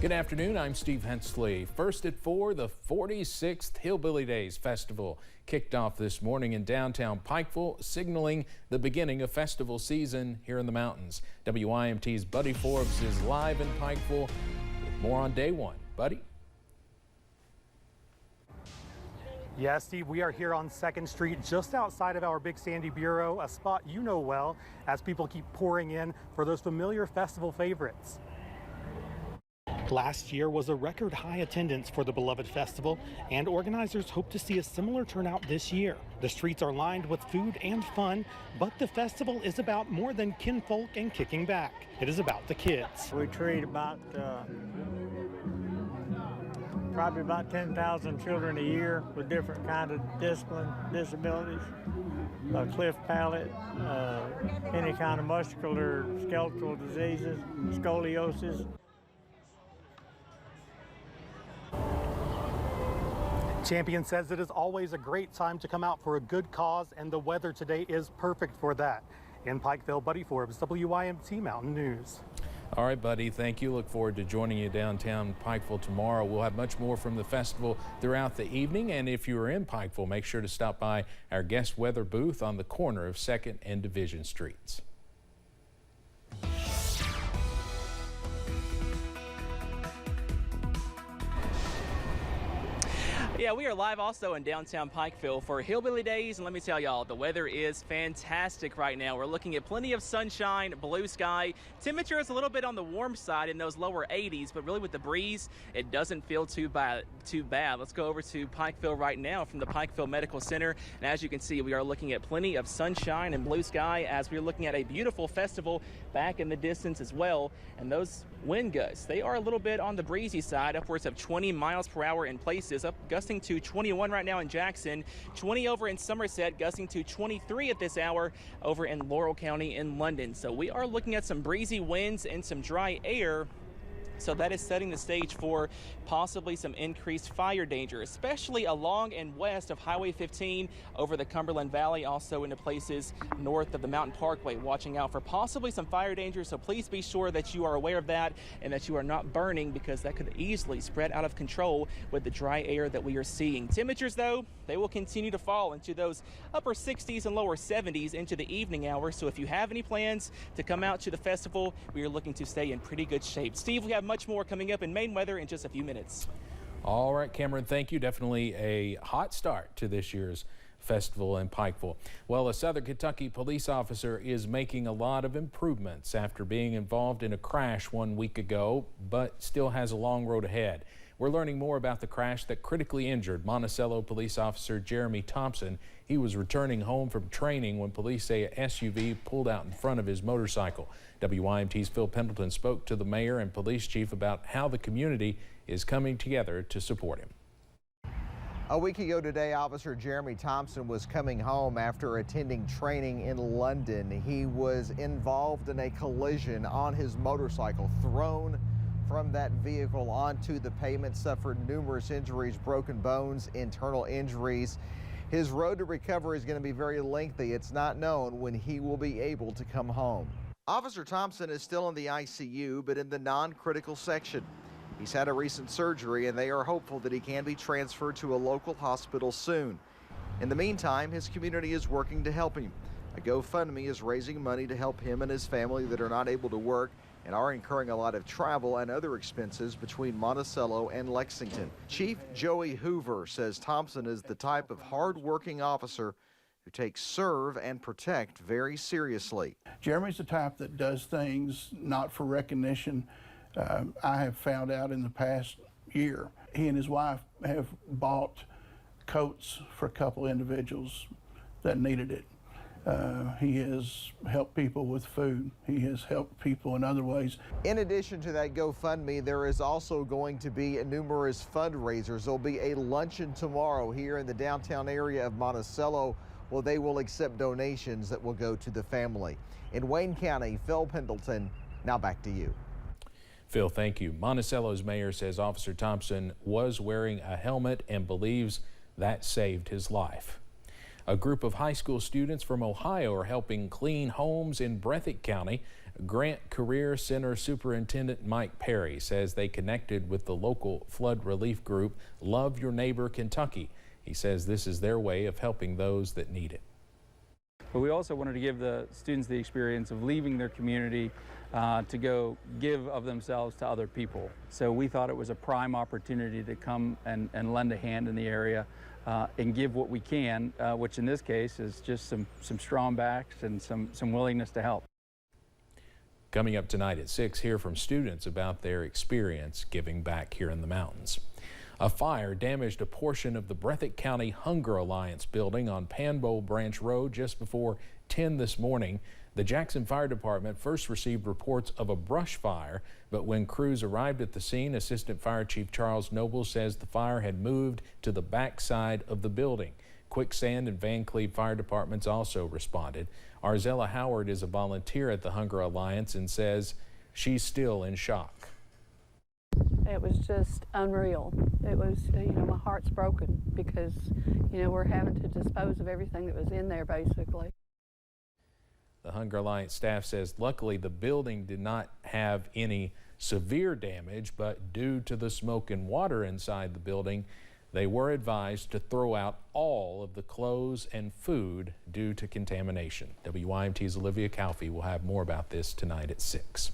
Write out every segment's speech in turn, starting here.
Good afternoon, I'm Steve Hensley. First at 4, the 46th Hillbilly Days Festival kicked off this morning in downtown Pikeville, signaling the beginning of festival season here in the mountains. WYMT's Buddy Forbes is live in Pikeville with more on day one. Buddy? Yeah, Steve, we are here on 2nd Street, just outside of our Big Sandy Bureau, a spot you know well, as people keep pouring in for those familiar festival favorites. Last year was a record high attendance for the beloved festival, and organizers hope to see a similar turnout this year. The streets are lined with food and fun, but the festival is about more than kinfolk and kicking back. It is about the kids. We treat about probably about 10,000 children a year with different kinds of disabilities, cleft palate, any kind of muscular skeletal diseases, scoliosis. Champion says it is always a great time to come out for a good cause, and the weather today is perfect for that. In Pikeville, Buddy Forbes, WYMT Mountain News. All right, Buddy, thank you. Look forward to joining you downtown Pikeville tomorrow. We'll have much more from the festival throughout the evening, and if you are in Pikeville, make sure to stop by our guest weather booth on the corner of 2nd and Division Streets. Yeah, we are live also in downtown Pikeville for Hillbilly Days, and let me tell y'all, the weather is fantastic right now. We're looking at plenty of sunshine, blue sky. Temperature is a little bit on the warm side in those lower 80s, but really with the breeze, it doesn't feel too bad. Let's go over to Pikeville right now from the Pikeville Medical Center, and as you can see, we are looking at plenty of sunshine and blue sky as we're looking at a beautiful festival back in the distance as well. And those wind gusts, they are a little bit on the breezy side, upwards of 20 miles per hour in places, gusting to 21 right now in Jackson, 20 over in Somerset, gusting to 23 at this hour over in Laurel County in London. So we are looking at some breezy winds and some dry air. So that is setting the stage for possibly some increased fire danger, especially along and west of Highway 15 over the Cumberland Valley, also into places north of the Mountain Parkway. Watching out for possibly some fire danger, so please be sure that you are aware of that and that you are not burning, because that could easily spread out of control with the dry air that we are seeing. Temperatures, though, they will continue to fall into those upper 60s and lower 70s into the evening hours. So if you have any plans to come out to the festival, we are looking to stay in pretty good shape. Steve, we have much more coming up in Maine weather in just a few minutes. All right, Cameron, thank you. Definitely a hot start to this year's festival in Pikeville. Well, a Southern Kentucky police officer is making a lot of improvements after being involved in a crash 1 week ago, but still has a long road ahead. We're learning more about the crash that critically injured Monticello police officer Jeremy Thompson. He was returning home from training when police say a SUV pulled out in front of his motorcycle. WYMT's Phil Pendleton spoke to the mayor and police chief about how the community is coming together to support him. A week ago today, Officer Jeremy Thompson was coming home after attending training in London. He was involved in a collision on his motorcycle, thrown from that vehicle onto the pavement, suffered numerous injuries, broken bones, internal injuries. His road to recovery is going to be very lengthy. It's not known when he will be able to come home. Officer Thompson is still in the ICU, but in the non-critical section. He's had a recent surgery, and they are hopeful that he can be transferred to a local hospital soon. In the meantime, his community is working to help him. A GoFundMe is raising money to help him and his family that are not able to work and are incurring a lot of travel and other expenses between Monticello and Lexington. Chief Joey Hoover says Thompson is the type of hard-working officer who takes serve and protect very seriously. Jeremy's the type that does things not for recognition. I have found out in the past year, he and his wife have bought coats for a couple individuals that needed it. He has helped people with food. He has helped people in other ways. In addition to that GoFundMe, there is also going to be numerous fundraisers. There'll be a luncheon tomorrow here in the downtown area of Monticello, where they will accept donations that will go to the family. In Wayne County, Phil Pendleton, now back to you. Phil, thank you. Monticello's mayor says Officer Thompson was wearing a helmet and believes that saved his life. A group of high school students from Ohio are helping clean homes in Breathitt County. Grant Career Center Superintendent Mike Perry says they connected with the local flood relief group Love Your Neighbor Kentucky. He says this is their way of helping those that need it. But we also wanted to give the students the experience of leaving their community to go give of themselves to other people. So we thought it was a prime opportunity to come and lend a hand in the area and give what we can, which in this case is just some strong backs and some willingness to help. Coming up tonight at 6, hear from students about their experience giving back here in the mountains. A fire damaged a portion of the Breathitt County Hunger Alliance building on Panbowl Branch Road just before 10 this morning. The Jackson Fire Department first received reports of a brush fire, but when crews arrived at the scene, Assistant Fire Chief Charles Noble says the fire had moved to the back side of the building. Quicksand and Van Cleve Fire Departments also responded. Arzella Howard is a volunteer at the Hunger Alliance and says she's still in shock. It was just unreal. It was, my heart's broken because, we're having to dispose of everything that was in there basically. The Hunger Alliance staff says luckily the building did not have any severe damage, but due to the smoke and water inside the building, they were advised to throw out all of the clothes and food due to contamination. WYMT's Olivia Calfee will have more about this tonight at 6.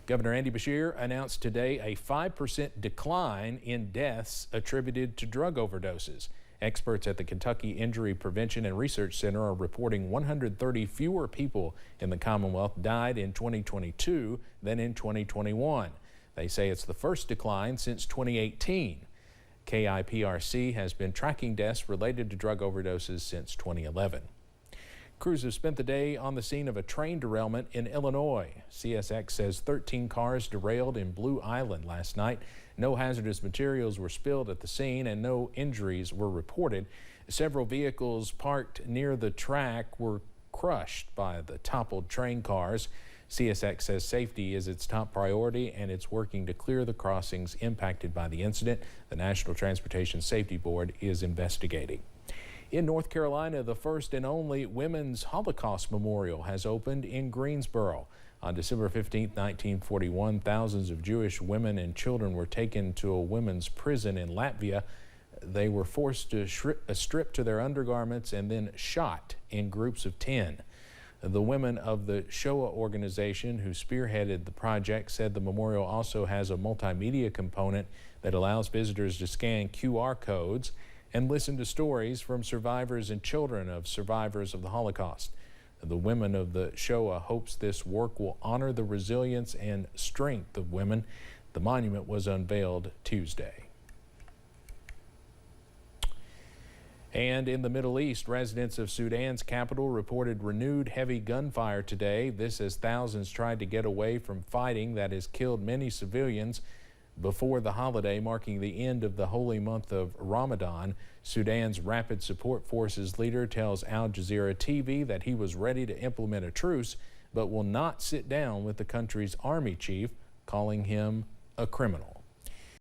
Governor Andy Beshear announced today a 5% decline in deaths attributed to drug overdoses. Experts at the Kentucky Injury Prevention and Research Center are reporting 130 fewer people in the Commonwealth died in 2022 than in 2021. They say it's the first decline since 2018. KIPRC has been tracking deaths related to drug overdoses since 2011. Crews have spent the day on the scene of a train derailment in Illinois. CSX says 13 cars derailed in Blue Island last night. No hazardous materials were spilled at the scene and no injuries were reported. Several vehicles parked near the track were crushed by the toppled train cars. CSX says safety is its top priority and it's working to clear the crossings impacted by the incident. The National Transportation Safety Board is investigating. In North Carolina, the first and only Women's Holocaust Memorial has opened in Greensboro. On December 15, 1941, thousands of Jewish women and children were taken to a women's prison in Latvia. They were forced to strip to their undergarments and then shot in groups of 10. The women of the Shoah organization who spearheaded the project said the memorial also has a multimedia component that allows visitors to scan QR codes and listen to stories from survivors and children of survivors of the Holocaust. The women of the Shoah hopes this work will honor the resilience and strength of women. The monument was unveiled Tuesday. And in the Middle East, residents of Sudan's capital reported renewed heavy gunfire today. This as thousands tried to get away from fighting that has killed many civilians before the holiday marking the end of the holy month of Ramadan. Sudan's Rapid Support Forces leader tells Al Jazeera TV that he was ready to implement a truce, but will not sit down with the country's army chief, calling him a criminal.